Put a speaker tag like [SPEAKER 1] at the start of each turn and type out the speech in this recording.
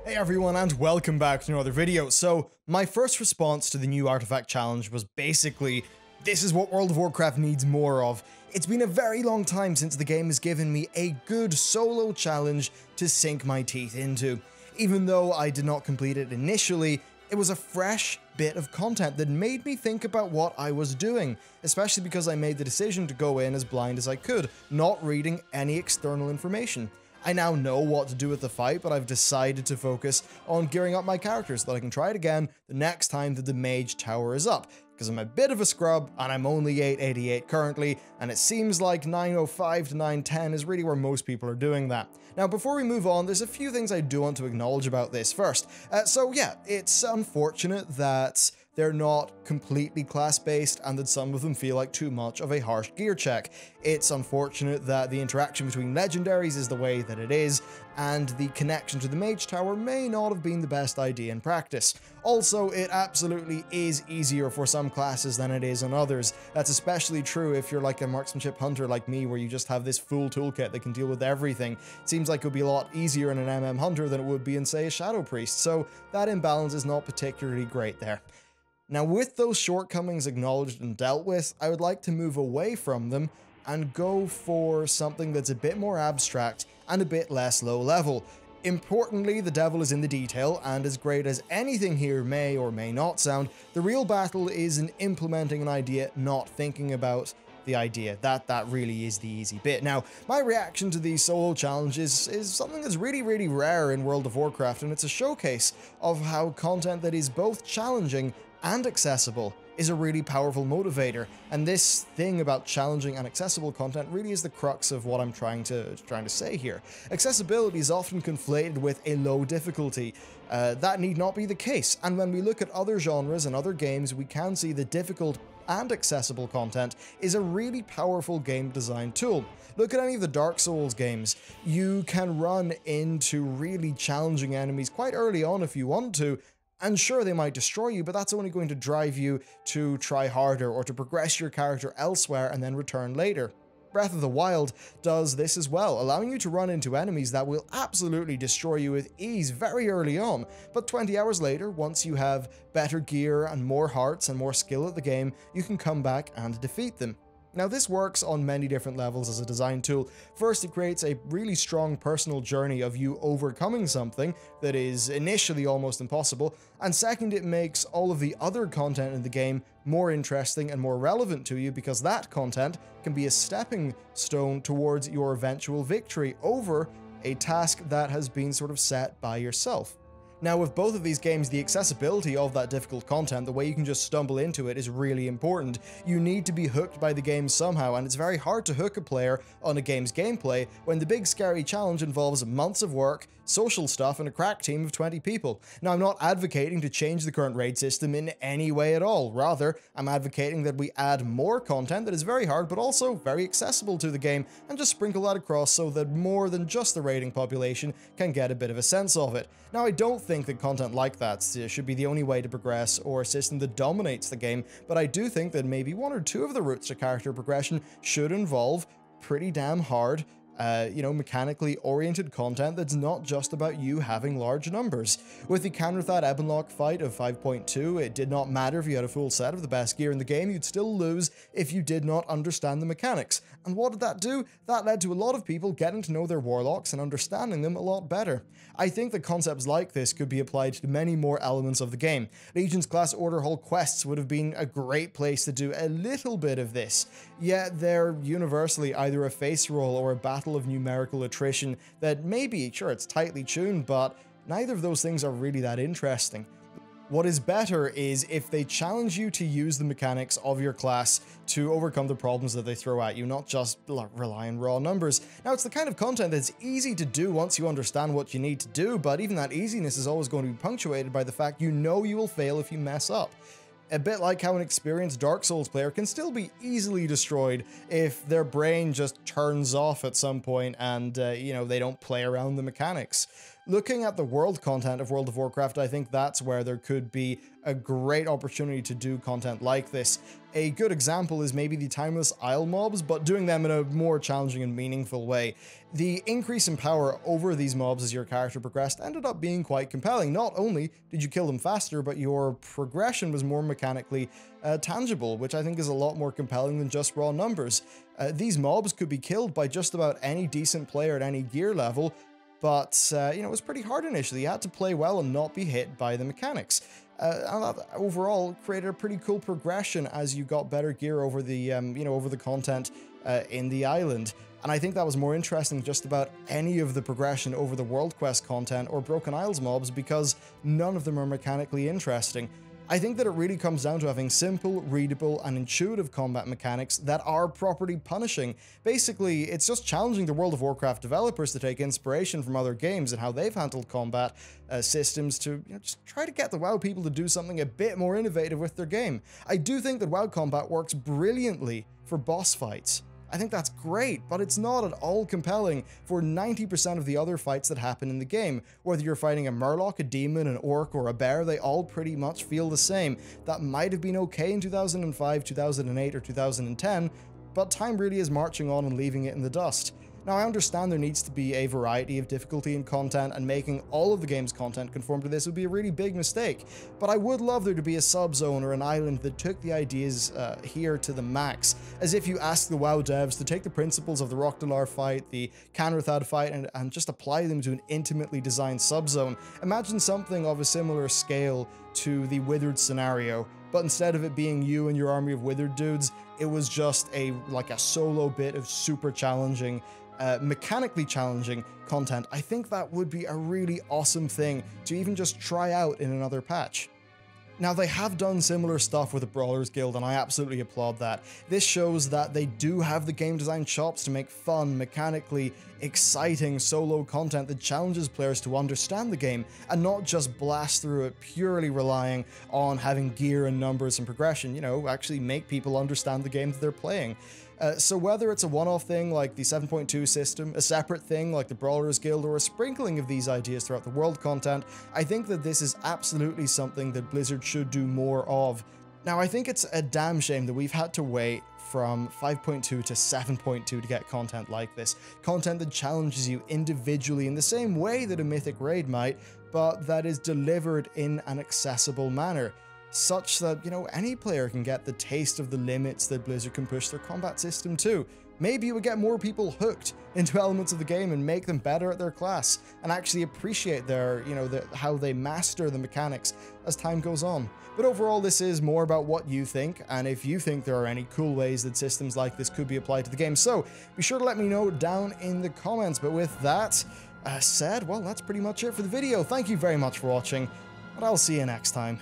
[SPEAKER 1] Hey everyone, and welcome back to another video. So, my first response to the new artifact challenge was basically, this is what World of Warcraft needs more of. It's been a very long time since the game has given me a good solo challenge to sink my teeth into. Even though I did not complete it initially, it was a fresh bit of content that made me think about what I was doing, especially because I made the decision to go in as blind as I could, not reading any external information. I now know what to do with the fight, but I've decided to focus on gearing up my character so that I can try it again the next time that the mage tower is up, because I'm a bit of a scrub and I'm only 888 currently, and it seems like 905 to 910 is really where most people are doing that. Now, before we move on, there's a few things I do want to acknowledge about this first. So yeah, it's unfortunate that they're not completely class-based and that some of them feel like too much of a harsh gear check. It's unfortunate that the interaction between legendaries is the way that it is, and the connection to the mage tower may not have been the best idea in practice. Also, it absolutely is easier for some classes than it is on others. That's especially true if you're like a marksmanship hunter like me, where you just have this full toolkit that can deal with everything. It seems like it would be a lot easier in an MM hunter than it would be in, say, a shadow priest, so that imbalance is not particularly great there. Now, with those shortcomings acknowledged and dealt with, I would like to move away from them and go for something that's a bit more abstract and a bit less low level. Importantly, the devil is in the detail, and as great as anything here may or may not sound, the real battle is in implementing an idea, not thinking about the idea. That really is the easy bit. Now, my reaction to these solo challenges is something that's really rare in World of Warcraft, and it's a showcase of how content that is both challenging and accessible is a really powerful motivator. And this thing about challenging and accessible content really is the crux of what I'm trying to say here. Accessibility is often conflated with a low difficulty. That need not be the case, and when we look at other genres and other games, we can see the difficult and accessible content is a really powerful game design tool. Look at any of the Dark Souls games. You can run into really challenging enemies quite early on if you want to, and sure, they might destroy you, but that's only going to drive you to try harder or to progress your character elsewhere and then return later. Breath of the Wild does this as well, allowing you to run into enemies that will absolutely destroy you with ease very early on, but 20 hours later, once you have better gear and more hearts and more skill at the game, you can come back and defeat them. Now, this works on many different levels as a design tool. First, it creates a really strong personal journey of you overcoming something that is initially almost impossible, and second, it makes all of the other content in the game more interesting and more relevant to you, because that content can be a stepping stone towards your eventual victory over a task that has been sort of set by yourself. Now, with both of these games, the accessibility of that difficult content, the way you can just stumble into it, is really important. You need to be hooked by the game somehow, and it's very hard to hook a player on a game's gameplay when the big scary challenge involves months of work, social stuff, and a crack team of 20 people. Now, I'm not advocating to change the current raid system in any way at all. Rather, I'm advocating that we add more content that is very hard but also very accessible to the game, and just sprinkle that across so that more than just the raiding population can get a bit of a sense of it. Now, I don't think that content like that should be the only way to progress or a system that dominates the game, but I do think that maybe one or two of the routes to character progression should involve pretty damn hard, mechanically oriented content that's not just about you having large numbers. With the Counterthat Ebonlock fight of 5.2, it did not matter if you had a full set of the best gear in the game, you'd still lose if you did not understand the mechanics. And what did that do? That led to a lot of people getting to know their warlocks and understanding them a lot better. I think that concepts like this could be applied to many more elements of the game. Legion's class Order Hall quests would have been a great place to do a little bit of this, yet they're universally either a face roll or a battle of numerical attrition that maybe, sure, it's tightly tuned, but neither of those things are really that interesting. What is better is if they challenge you to use the mechanics of your class to overcome the problems that they throw at you, not just rely on raw numbers. Now, it's the kind of content that's easy to do once you understand what you need to do, but even that easiness is always going to be punctuated by the fact you know you will fail if you mess up. A bit like how an experienced Dark Souls player can still be easily destroyed if their brain just turns off at some point and, they don't play around the mechanics. looking at the world content of World of Warcraft, I think that's where there could be a great opportunity to do content like this. A good example is maybe the timeless Isle mobs, but doing them in a more challenging and meaningful way. The increase in power over these mobs as your character progressed ended up being quite compelling. Not only did you kill them faster, but your progression was more mechanically tangible, which I think is a lot more compelling than just raw numbers. These mobs could be killed by just about any decent player at any gear level, but, you know, it was pretty hard initially. You had to play well and not be hit by the mechanics. And that overall created a pretty cool progression as you got better gear over the, you know, over the content in the island. And I think that was more interesting than just about any of the progression over the World Quest content or Broken Isles mobs, because none of them are mechanically interesting. I think that it really comes down to having simple, readable, and intuitive combat mechanics that are properly punishing. Basically, it's just challenging the World of Warcraft developers to take inspiration from other games and how they've handled combat systems to, you know, just try to get the WoW people to do something a bit more innovative with their game. I do think that WoW combat works brilliantly for boss fights. I think that's great, but it's not at all compelling for 90% of the other fights that happen in the game. Whether you're fighting a Murloc, a demon, an orc, or a bear, they all pretty much feel the same. That might have been okay in 2005, 2008, or 2010, but time really is marching on and leaving it in the dust. Now, I understand there needs to be a variety of difficulty in content, and making all of the game's content conform to this would be a really big mistake, but I would love there to be a sub-zone or an island that took the ideas here to the max, as if you ask the WoW devs to take the principles of the Bellular fight, the Canrathad fight, and just apply them to an intimately designed sub-zone. Imagine something of a similar scale to the Withered scenario, but instead of it being you and your army of Withered dudes, it was just like a solo bit of super challenging, mechanically challenging content. I think that would be a really awesome thing to even just try out in another patch. Now, they have done similar stuff with the Brawlers Guild, and I absolutely applaud that. This shows that they do have the game design chops to make fun, mechanically exciting solo content that challenges players to understand the game and not just blast through it purely relying on having gear and numbers and progression, you know, actually make people understand the game that they're playing. So whether it's a one-off thing like the 7.2 system, a separate thing like the Brawlers Guild, or a sprinkling of these ideas throughout the world content, I think that this is absolutely something that Blizzard should do more of. Now, I think it's a damn shame that we've had to wait from 5.2 to 7.2 to get content like this. Content that challenges you individually in the same way that a Mythic Raid might, but that is delivered in an accessible manner, such that, you know, any player can get the taste of the limits that Blizzard can push their combat system to. Maybe it would get more people hooked into elements of the game and make them better at their class, and actually appreciate their, you know, how they master the mechanics as time goes on. But overall, this is more about what you think, and if you think there are any cool ways that systems like this could be applied to the game. So be sure to let me know down in the comments. But with that said, well, that's pretty much it for the video. Thank you very much for watching, and I'll see you next time.